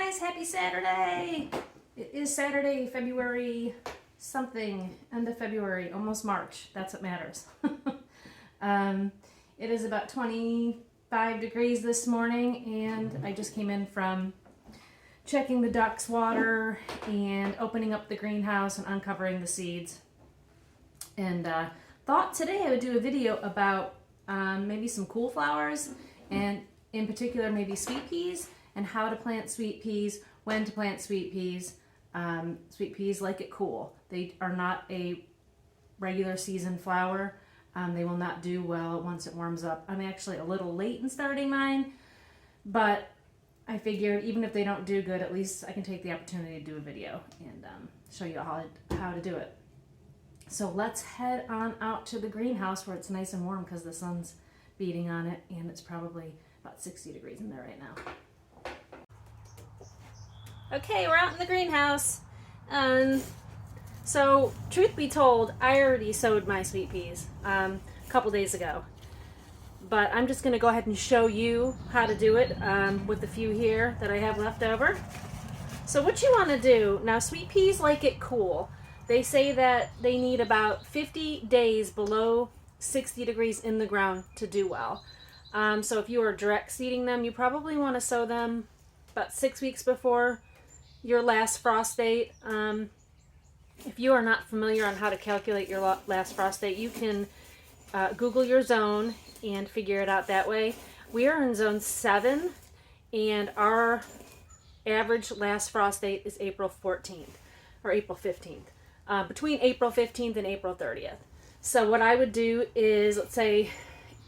guys, happy Saturday! It is Saturday, February something, end of February, almost March. That's what matters. It is about 25 degrees this morning, and I just came in from checking the ducks' water and opening up the greenhouse and uncovering the seeds. And thought today I would do a video about maybe some cool flowers, and in particular maybe sweet peas, and how to plant sweet peas, when to plant sweet peas. Sweet peas like it cool. They are not a regular season flower. They will not do well once it warms up. I'm actually a little late in starting mine, but I figured even if they don't do good, at least I can take the opportunity to do a video and show you how to do it. So let's head on out to the greenhouse where it's nice and warm because the sun's beating on it, and it's probably about 60 degrees in there right now. Okay, we're out in the greenhouse. So, truth be told, I already sowed my sweet peas a couple days ago. But I'm just going to go ahead and show you how to do it with the few here that I have left over. So what you want to do, now sweet peas like it cool. They say that they need about 50 days below 60 degrees in the ground to do well. So if you are direct seeding them, you probably want to sow them about 6 weeks before your last frost date. If you are not familiar on how to calculate your last frost date, you can Google your zone and figure it out that way. We are in zone 7, and our average last frost date is April 14th or April 15th, between April 15th and April 30th. So what I would do is, let's say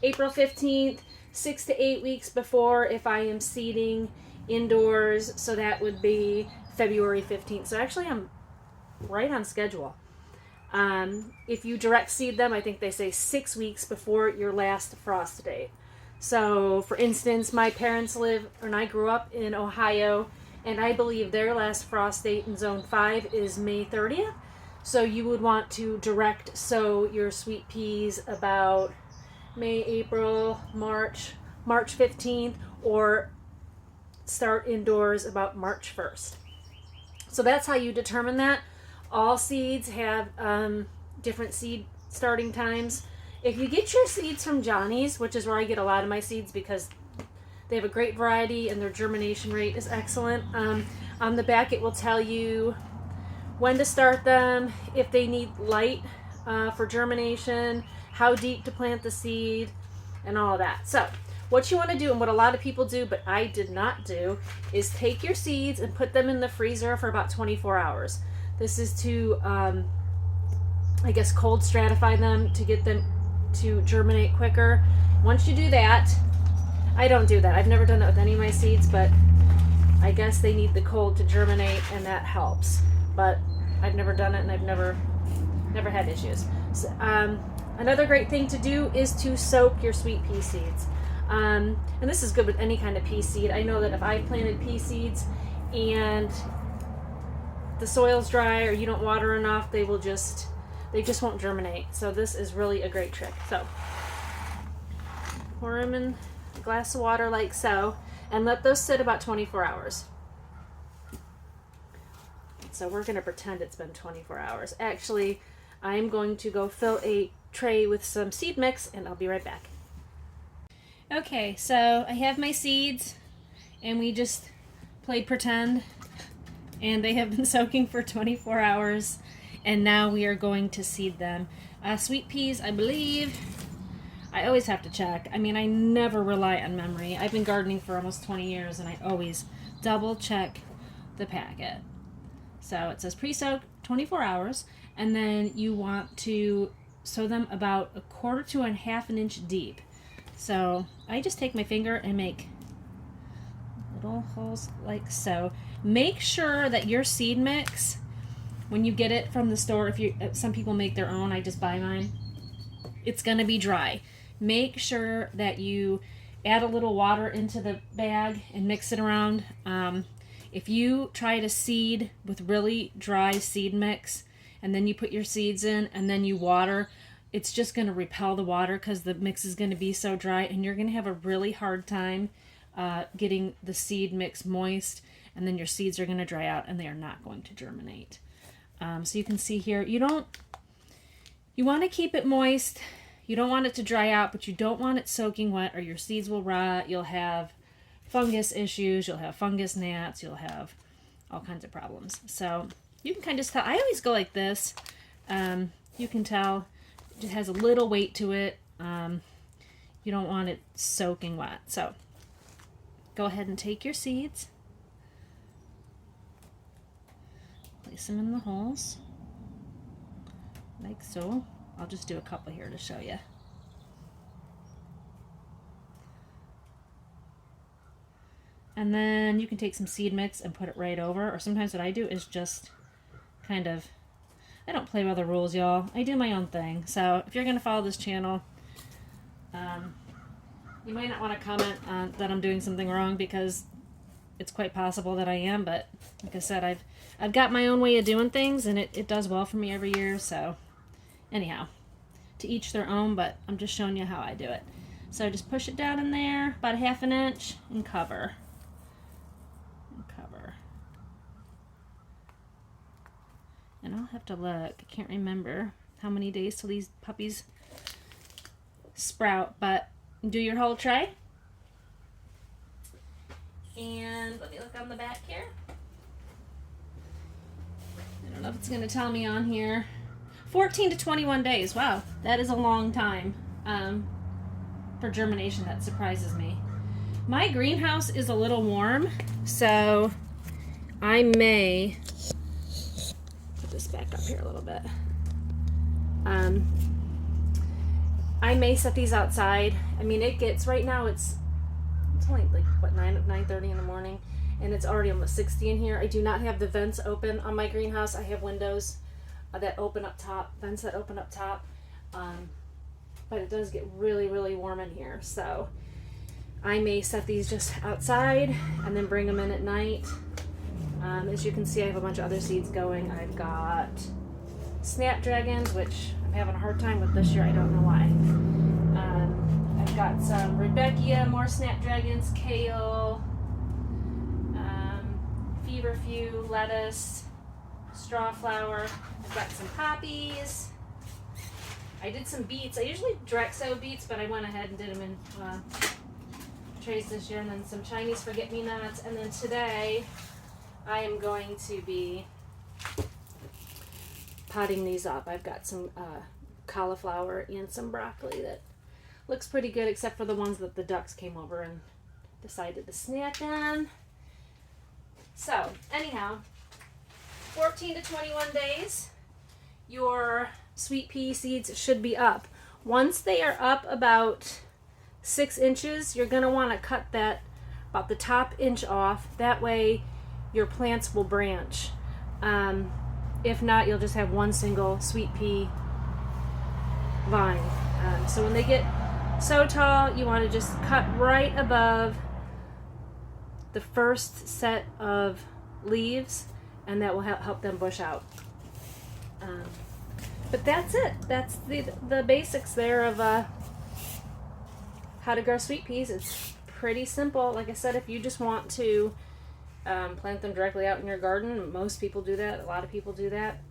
April 15th, 6 to 8 weeks before, if I am seeding indoors, so that would be February 15th. So actually I'm right on schedule. If you direct seed them, I think they say 6 weeks before your last frost date. So for instance, my parents I grew up in Ohio, and I believe their last frost date in zone 5 is May 30th. So you would want to direct sow your sweet peas about May, April, March 15th, or start indoors about March 1st. So that's how you determine that. All seeds have different seed starting times. If you get your seeds from Johnny's, which is where I get a lot of my seeds because they have a great variety and their germination rate is excellent, on the back it will tell you when to start them, if they need light for germination, how deep to plant the seed, and all of that. So what you want to do, and what a lot of people do, but I did not do, is take your seeds and put them in the freezer for about 24 hours. This is to, I guess, cold stratify them to get them to germinate quicker. Once you do that, I don't do that. I've never done that with any of my seeds, but I guess they need the cold to germinate, and that helps. But I've never done it, and I've never had issues. So, another great thing to do is to soak your sweet pea seeds. And this is good with any kind of pea seed. I know that if I've planted pea seeds and the soil's dry or you don't water enough, they just won't germinate. So this is really a great trick. So pour them in a glass of water like so, and let those sit about 24 hours. So we're going to pretend it's been 24 hours. Actually, I'm going to go fill a tray with some seed mix, and I'll be right back. Okay, so I have my seeds, and we just played pretend, and they have been soaking for 24 hours, and now we are going to seed them. Sweet peas, I believe, I always have to check. I mean, I never rely on memory. I've been gardening for almost 20 years, and I always double check the packet. So it says pre-soak 24 hours, and then you want to sow them about 1/4 to 1/2 inch deep. So I just take my finger and make little holes like so. Make sure that your seed mix, when you get it from the store, some people make their own, I just buy mine, it's going to be dry. Make sure that you add a little water into the bag and mix it around. If you try to seed with really dry seed mix and then you put your seeds in and then you water, it's just going to repel the water because the mix is going to be so dry, and you're going to have a really hard time getting the seed mix moist, and then your seeds are going to dry out and they are not going to germinate. So you can see here, you want to keep it moist. You don't want it to dry out, but you don't want it soaking wet or your seeds will rot. You'll have fungus issues. You'll have fungus gnats. You'll have all kinds of problems. So you can kind of tell. I always go like this. You can tell it just has a little weight to it. You don't want it soaking wet. So go ahead and take your seeds. Place them in the holes. Like so. I'll just do a couple here to show you. And then you can take some seed mix and put it right over. Or sometimes what I do is just kind of, I don't play by the rules, y'all. I do my own thing. So if you're going to follow this channel, you might not want to comment on that I'm doing something wrong, because it's quite possible that I am. But like I said, I've got my own way of doing things, and it does well for me every year. So anyhow, to each their own, but I'm just showing you how I do it. So just push it down in there, about 1/2 inch, and cover. And I'll have to look. I can't remember how many days till these puppies sprout, but do your whole tray. And let me look on the back here. I don't know if it's going to tell me on here. 14 to 21 days. Wow, that is a long time for germination. That surprises me. My greenhouse is a little warm, so I may put this back up here a little bit. I may set these outside. I mean, it gets, right now it's only like, what, 9:30 in the morning, and it's already almost 60 in here. I do not have the vents open on my greenhouse. I have windows that open up top, vents that open up top, but it does get really, really warm in here. So I may set these just outside and then bring them in at night. As you can see, I have a bunch of other seeds going. I've got snapdragons, which I'm having a hard time with this year. I don't know why. I've got some Rudbeckia, more snapdragons, kale, feverfew, lettuce, strawflower. I've got some poppies. I did some beets. I usually direct sow beets, but I went ahead and did them in trays this year. And then some Chinese forget-me-nots. And then today I am going to be potting these up. I've got some cauliflower and some broccoli that looks pretty good, except for the ones that the ducks came over and decided to snack on. So anyhow, 14 to 21 days, your sweet pea seeds should be up. Once they are up about 6 inches, you're going to want to cut that about the top inch off. That way your plants will branch. If not, you'll just have one single sweet pea vine. So when they get so tall, you want to just cut right above the first set of leaves, and that will help them bush out. But that's it. That's the basics there of how to grow sweet peas. It's pretty simple. Like I said, if you just want to plant them directly out in your garden, most people do that. A lot of people do that.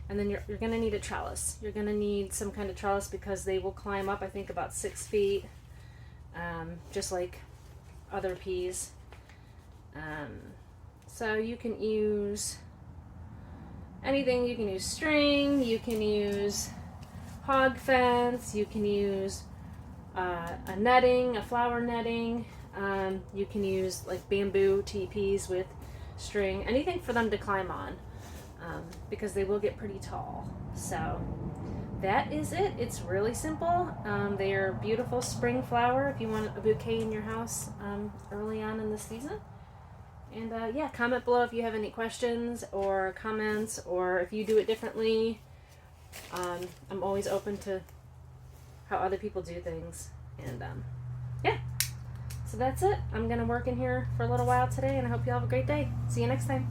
And then you're going to need a trellis. You're going to need some kind of trellis because they will climb up, I think, about 6 feet, just like other peas. So you can use anything. You can use string, you can use hog fence, you can use a netting, a flower netting. You can use like bamboo teepees with string, anything for them to climb on, because they will get pretty tall. So that is it. It's really simple. They are beautiful spring flower if you want a bouquet in your house early on in the season. And yeah, comment below if you have any questions or comments, or if you do it differently. I'm always open to how other people do things. And yeah, so that's it. I'm going to work in here for a little while today, and I hope you all have a great day. See you next time.